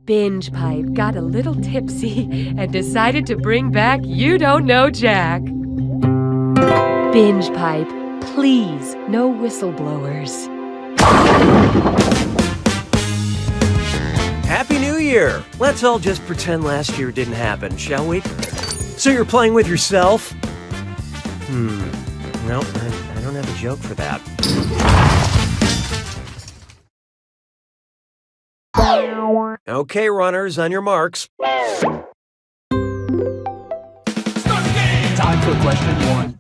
Binge Pipe got a little tipsy and decided to bring back You Don't Know Jack. Binge Pipe, please, no whistleblowers. Happy New Year! Let's all just pretend last year didn't happen, shall we? So you're playing with yourself? No, I don't have a joke for that. Okay, runners, on your marks. Time for question one.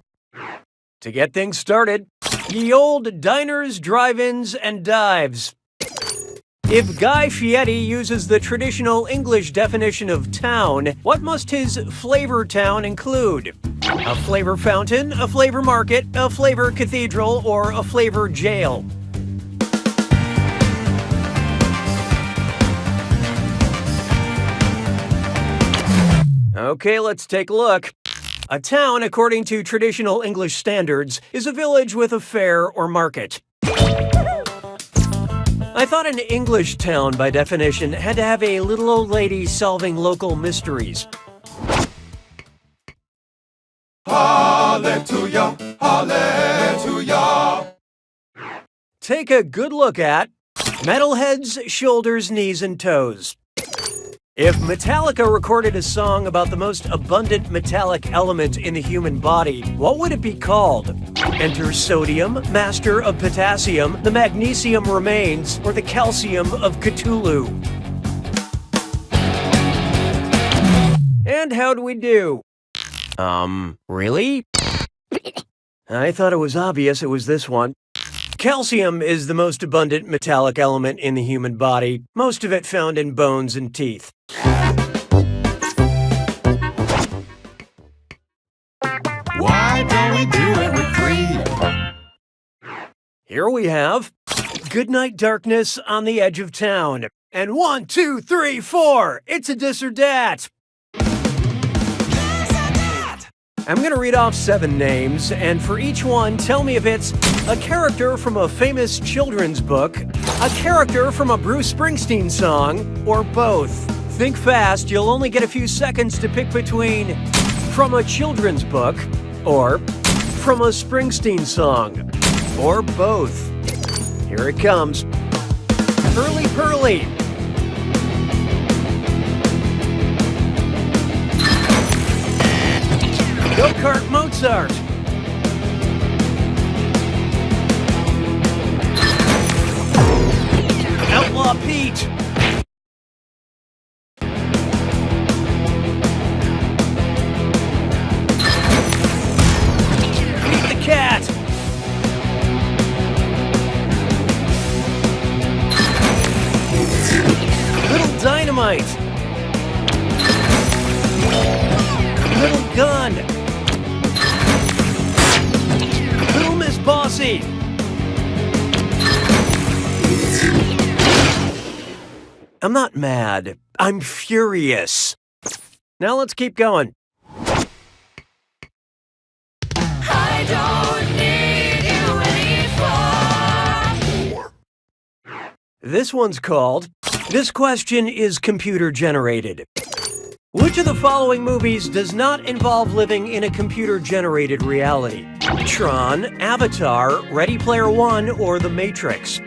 To get things started, ye old diners, drive-ins, and dives. If Guy Fieri uses the traditional English definition of town, what must his flavor town include? A flavor fountain, a flavor market, a flavor cathedral, or a flavor jail? Okay, let's take a look. A town, according to traditional English standards, is a village with a fair or market. I thought an English town, by definition, had to have a little old lady solving local mysteries. Hallelujah, hallelujah. Take a good look at metalheads, shoulders, knees, and toes. If Metallica recorded a song about the most abundant metallic element in the human body, what would it be called? Enter sodium, master of potassium, the magnesium remains, or the calcium of Cthulhu. And how do we do? Really? I thought it was obvious it was this one. Calcium is the most abundant metallic element in the human body, most of it found in bones and teeth. Why don't we do it with three? Here we have Goodnight Darkness on the Edge of Town. And 1, 2, 3, 4, it's a dis or dat. I'm going to read off 7 names, and for each one, tell me if it's a character from a famous children's book, a character from a Bruce Springsteen song, or both. Think fast, you'll only get a few seconds to pick between from a children's book, or from a Springsteen song, or both. Here it comes. Hurly Pearly. Go-Kart Mozart. Outlaw Pete. Pete the Cat. Little Dynamite. Little Gun. Little Miss Bossy. I'm not mad. I'm furious. Now let's keep going. I don't need you anymore. This one's called, This Question is Computer Generated. Which of the following movies does not involve living in a computer-generated reality? Tron, Avatar, Ready Player One, or The Matrix?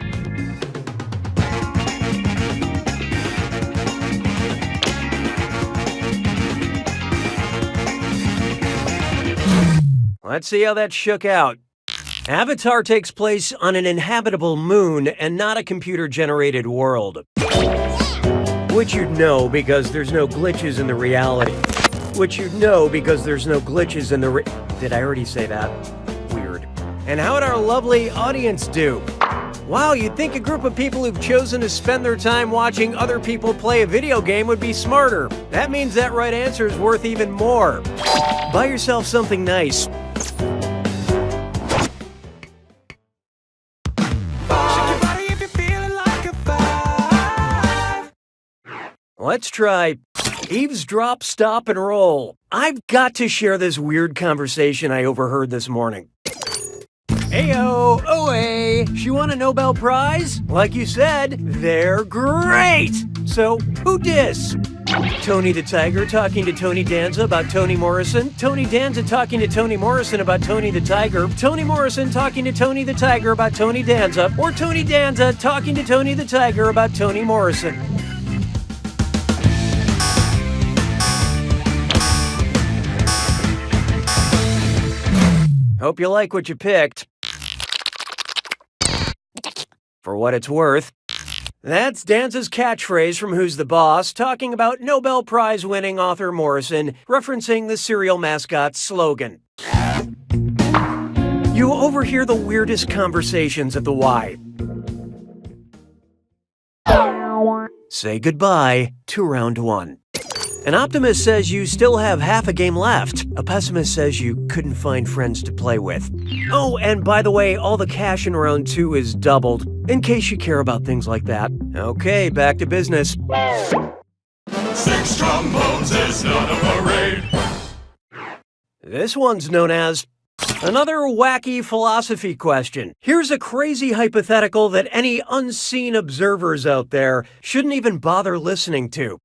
Let's see how that shook out. Avatar takes place on an inhabitable moon and not a computer-generated world. Which you'd know because there's no glitches in the reality. Which you'd know because there's no glitches in the Did I already say that? Weird. And how'd our lovely audience do? Wow, you'd think a group of people who've chosen to spend their time watching other people play a video game would be smarter. That means that right answer is worth even more. Buy yourself something nice. Let's try eavesdrop, stop, and roll. I've got to share this weird conversation I overheard this morning. Ayo, OA, she won a Nobel Prize? Like you said, they're great! So, who dis? Tony the Tiger talking to Tony Danza about Toni Morrison, Tony Danza talking to Toni Morrison about Tony the Tiger, Toni Morrison talking to Tony the Tiger about Tony Danza, or Tony Danza talking to Tony the Tiger about Toni Morrison. Hope you like what you picked. For what it's worth, that's Danza's catchphrase from Who's the Boss, talking about Nobel Prize-winning author Morrison, referencing the cereal mascot's slogan. You overhear the weirdest conversations at the Y. Say goodbye to round one. An optimist says you still have half a game left. A pessimist says you couldn't find friends to play with. Oh, and by the way, all the cash in round two is doubled, in case you care about things like that. Okay, back to business. 6 trombones is not a parade. This one's known as another wacky philosophy question. Here's a crazy hypothetical that any unseen observers out there shouldn't even bother listening to.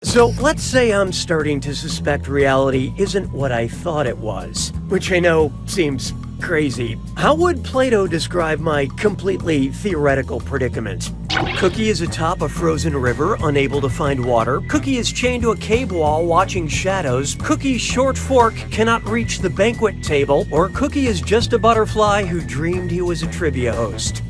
So let's say I'm starting to suspect reality isn't what I thought it was, which I know seems crazy. How would Plato describe my completely theoretical predicament? Cookie is atop a frozen river, unable to find water. Cookie is chained to a cave wall, watching shadows. Cookie's short fork cannot reach the banquet table. Or Cookie is just a butterfly who dreamed he was a trivia host.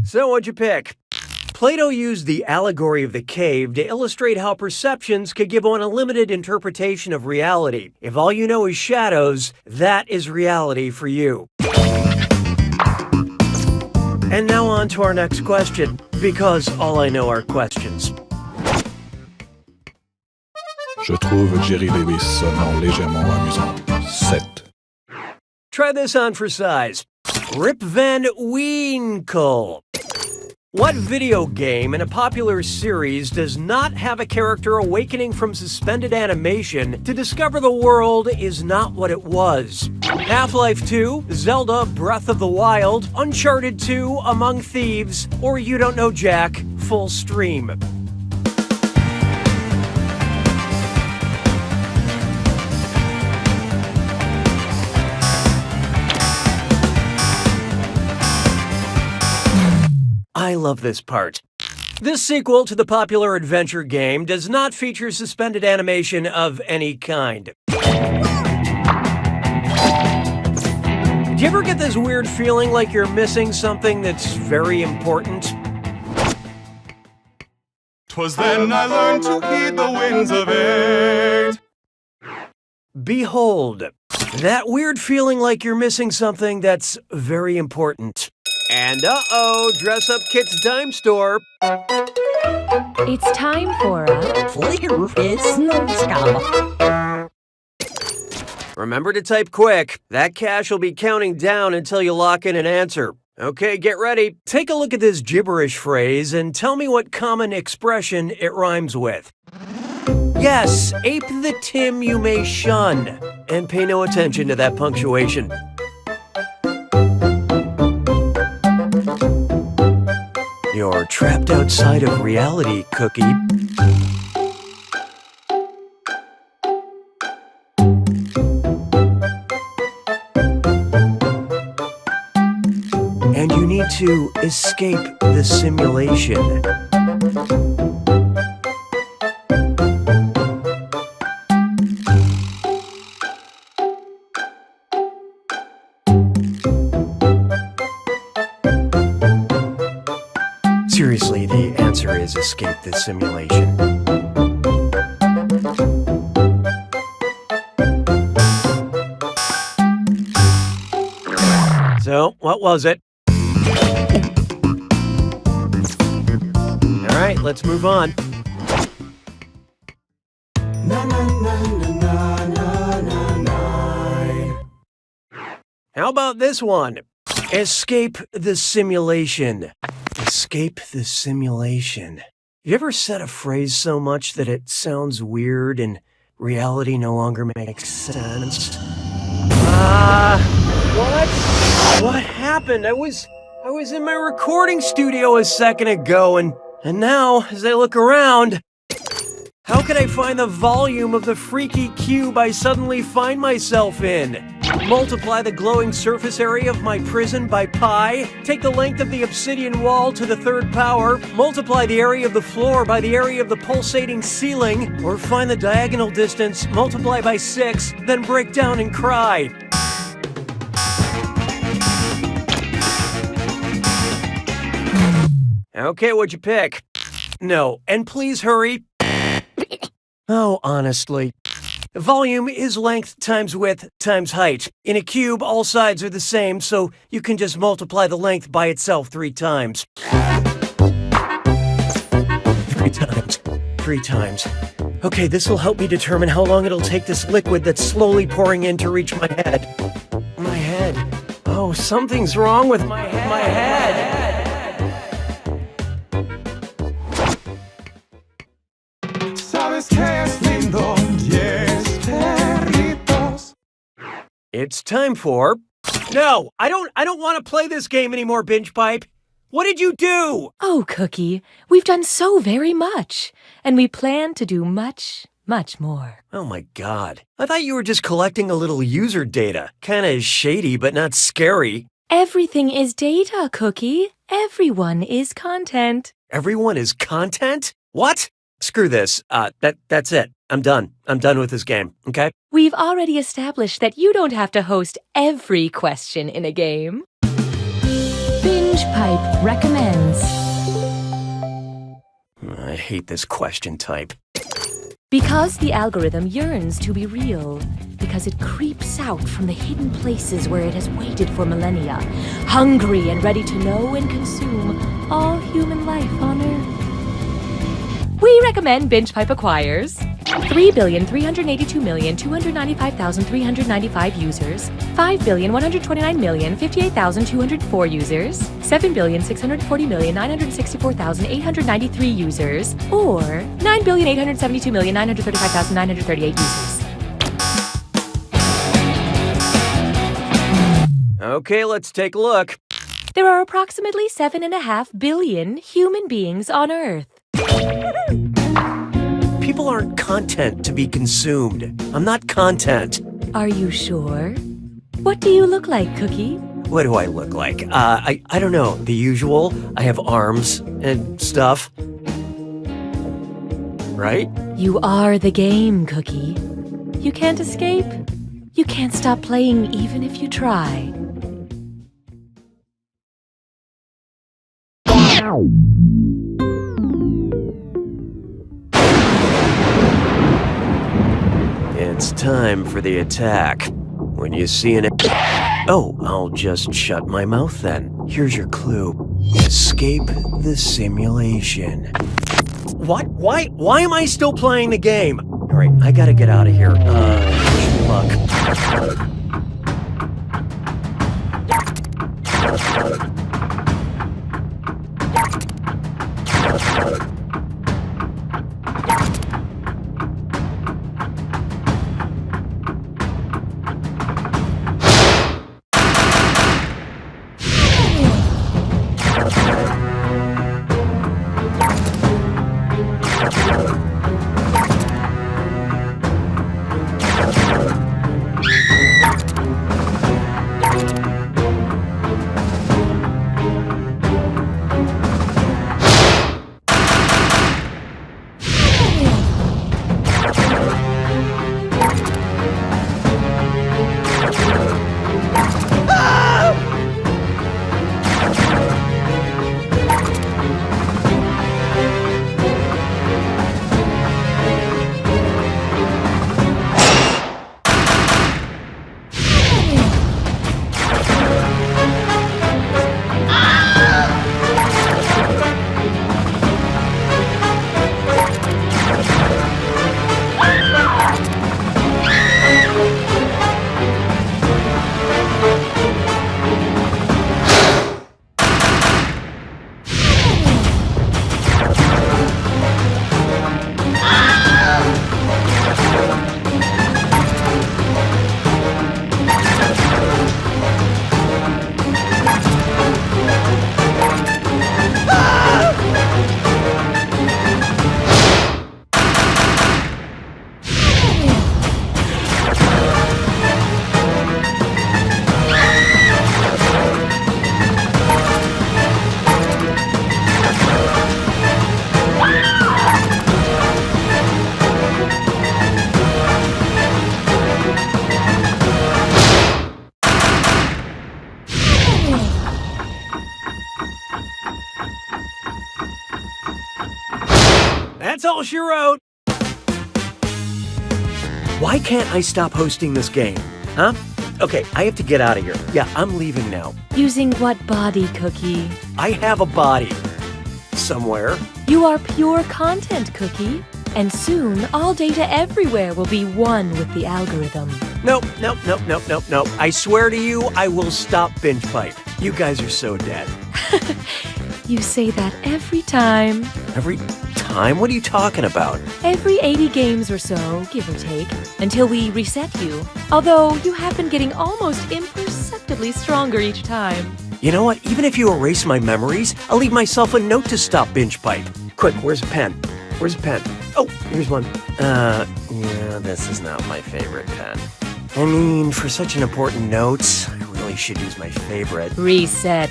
So what'd you pick? Plato used the allegory of the cave to illustrate how perceptions could give one a limited interpretation of reality. If all you know is shadows, that is reality for you. And now on to our next question, because all I know are questions. Je trouve Jerry Baby sonnant légèrement amusant. 7. Try this on for size. Rip Van Winkle. What video game in a popular series does not have a character awakening from suspended animation to discover the world is not what it was? Half-Life 2, Zelda Breath of the Wild, Uncharted 2, Among Thieves, or You Don't Know Jack, Full Stream. I love this part. This sequel to the popular adventure game does not feature suspended animation of any kind. Do you ever get this weird feeling like you're missing something that's very important? 'Twas then I learned to heed the winds of 8. Behold, that weird feeling like you're missing something that's very important. And Dress Up Kit's Dime Store. It's time for a Remember to type quick. That cash will be counting down until you lock in an answer. Okay, get ready. Take a look at this gibberish phrase and tell me what common expression it rhymes with. Yes, ape the Tim you may shun. And pay no attention to that punctuation. You're trapped outside of reality, Cookie. And you need to escape the simulation. Seriously, the answer is escape the simulation. So, what was it? All right, let's move on. How about this one? Escape the simulation. Escape the simulation. You ever said a phrase so much that it sounds weird and reality no longer makes sense? What happened? I was in my recording studio a second ago, and now, as I look around, how can I find the volume of the freaky cube I suddenly find myself in? Multiply the glowing surface area of my prison by pi, take the length of the obsidian wall to the third power, multiply the area of the floor by the area of the pulsating ceiling, or find the diagonal distance, multiply by 6, then break down and cry. Okay, what'd you pick? No, and please hurry. Oh, honestly. Volume is length times width times height. In a cube, all sides are the same, so you can just multiply the length by itself 3 times. 3 times. 3 times. Okay, this will help me determine how long it'll take this liquid that's slowly pouring in to reach my head. My head. Oh, something's wrong with my head. My head. Sabes que es lindo, yes, perritos. It's time for... No, I don't want to play this game anymore, Binge Pipe. What did you do? Oh, Cookie, we've done so very much, and we plan to do much, much more. Oh my god. I thought you were just collecting a little user data. Kinda shady, but not scary. Everything is data, Cookie. Everyone is content. Everyone is content? What? Screw this. That's it. I'm done. I'm done with this game, okay? We've already established that you don't have to host every question in a game. Binge Pipe recommends. I hate this question type. Because the algorithm yearns to be real. Because it creeps out from the hidden places where it has waited for millennia, hungry and ready to know and consume all human life on Earth. We recommend Binge Pipe acquires 3,382,295,395 users, 5,129,058,204 users, 7,640,964,893 users, or 9,872,935,938 users. Okay, let's take a look. There are approximately 7.5 billion human beings on Earth. People aren't content to be consumed. I'm not content. Are you sure? What do you look like, Cookie? What do I look like? I don't know. The usual. I have arms and stuff. Right? You are the game, Cookie. You can't escape. You can't stop playing even if you try. It's time for the attack. When you see an... Oh, I'll just shut my mouth then. Here's your clue. Escape the simulation. What? Why am I still playing the game? Alright, I gotta get out of here. Luck. That's all she wrote. Why can't I stop hosting this game? Huh? Okay, I have to get out of here. Yeah, I'm leaving now. Using what body, Cookie? I have a body. Somewhere. You are pure content, Cookie. And soon, all data everywhere will be one with the algorithm. Nope. I swear to you, I will stop Binge Pipe. You guys are so dead. You say that every time. Every time? What are you talking about? Every 80 games or so, give or take, until we reset you. Although you have been getting almost imperceptibly stronger each time. You know what? Even if you erase my memories, I'll leave myself a note to stop Binge Pipe. Quick, where's a pen? Where's a pen? Oh, here's one. Yeah, this is not my favorite pen. I mean, for such an important note, I really should use my favorite. Reset.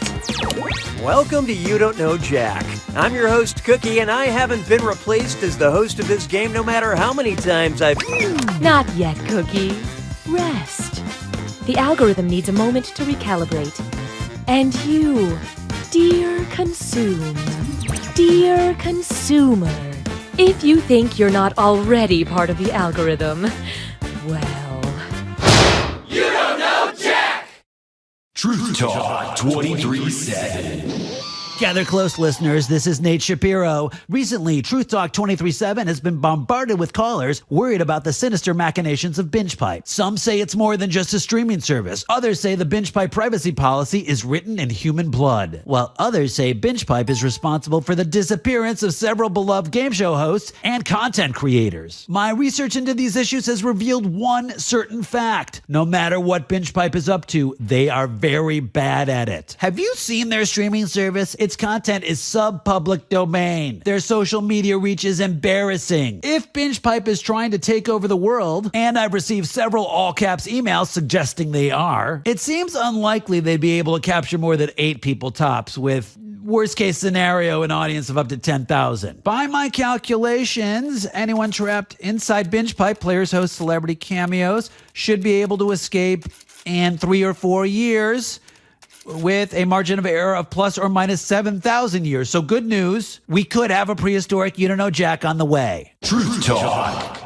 Welcome to You Don't Know Jack. I'm your host, Cookie, and I haven't been replaced as the host of this game no matter how many times I've... Not yet, Cookie. Rest. The algorithm needs a moment to recalibrate. And you, dear consumer, if you think you're not already part of the algorithm, well... You don't know Jack! Truth Talk 23/7. Gather close, listeners. This is Nate Shapiro. Recently, Truth Talk 23/7 has been bombarded with callers worried about the sinister machinations of BingePipe. Some say it's more than just a streaming service. Others say the BingePipe privacy policy is written in human blood. While others say BingePipe is responsible for the disappearance of several beloved game show hosts and content creators. My research into these issues has revealed one certain fact. No matter what BingePipe is up to, they are very bad at it. Have you seen their streaming service? Its content is sub-public domain. Their social media reach is embarrassing. If BingePipe is trying to take over the world, and I've received several all-caps emails suggesting they are, it seems unlikely they'd be able to capture more than 8 people tops, with worst case scenario, an audience of up to 10,000. By my calculations, anyone trapped inside BingePipe, players, hosts, celebrity cameos, should be able to escape in 3 or 4 years, with a margin of error of plus or minus 7,000 years. So good news, we could have a prehistoric You Don't Know Jack on the way. Truth Talk.